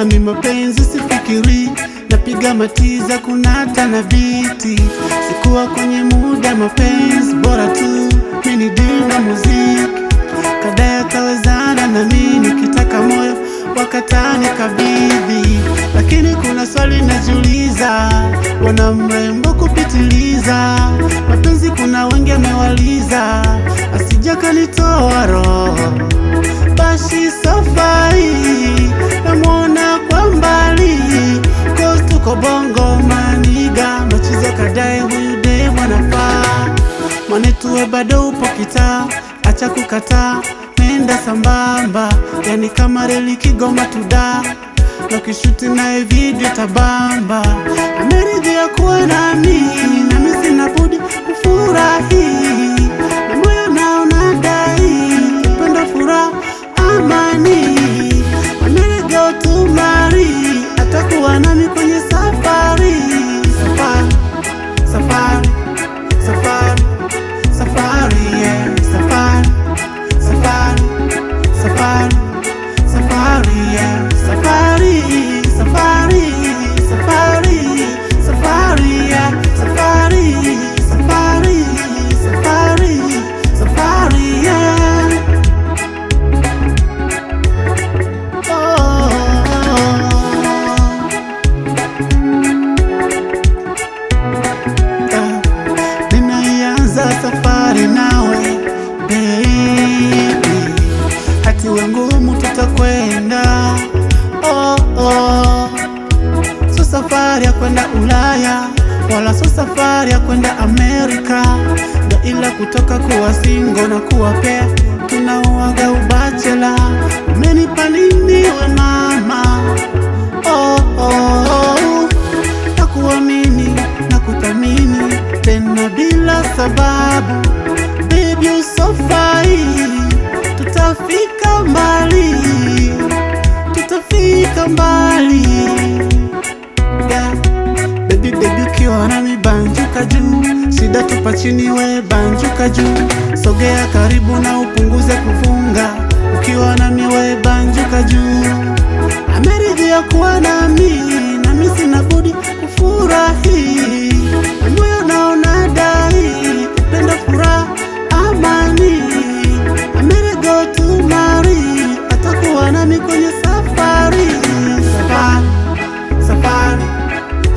Ami mapenzi sifikiri, napiga matiza kunata na biti. Sikuwa kwenye muda mapenzi, bora tu mini dina muziki. Kadaya kawezana na mimi, nikitaka moyo wakatani kabidhi. Lakini kuna swali najiuliza, wana mrembo kupitiliza. Mapenzi kuna wengi amewaliza, asija kanitoa roho. Bashi safari, namwona kwa mbali, cause tuko bongo maniga. Machiza kadai huyu demu anafaa, mwanetuwe bado upo kitaa. Acha kukataa, nenda sambamba, yani kama reli Kigoma tuda. Nakishuti nae video tabamba, ameridhia kuwa nami, nami sina budi kufurahi. Na moyo naona dai, upendo furaha amani. Ameridhia to marry, atakuwa nami kwenye safari. Safari, safari, safari, safari, yeah. Safari, safari, safari, safari, yeah. Safari, safari, safari, safari, yeah. Safari, safari, safari, safari, yeah. Ninaianza safari nawe baby, hati wengumu tutakwenda. So safari ya kwenda Ulaya, wala so safari ya kwenda Amerika. Ndo ila kutoka kuwa single na kuwa pair, tunauaga ubachela. Umenipa nini we mama? Nakuamini na kuthamini tena bila sababu. Baby you so fine, tutafika mbali, tutafika mbali, yeah. Baby baby ukiwa nami banjuka juu, shida tupa chini we banjuka juu. Sogea karibu na upunguze kufunga, ukiwa nami we banjuka juu. Ameridhia kuwa nami, nami sina budi kufurahi. Na moyo naona dai, upenda furaha amani. Ameridhia to marry, atakuwa nami kwenye safari. Safari, safari,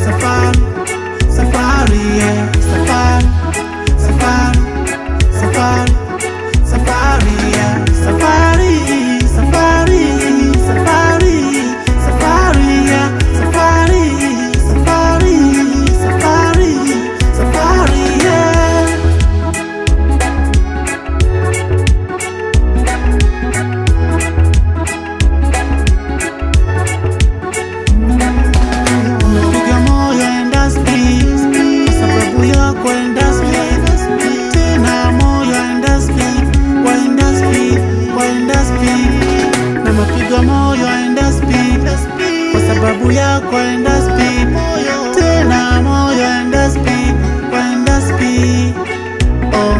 safari, safari, yeah. Safari, safari, safari, safari, yeah. Safari, safari, safari, safari, yeah. Safari, safari, safari, safari, yeah. Umepiga moyo enda speed, sababu yako enda speed. Tena moyo enda speed, waenda speed, waenda speed. Na mapigo moyo enda speed, kwa sababu yako enda speed. Tena moyo enda speed, waenda speed. Oh,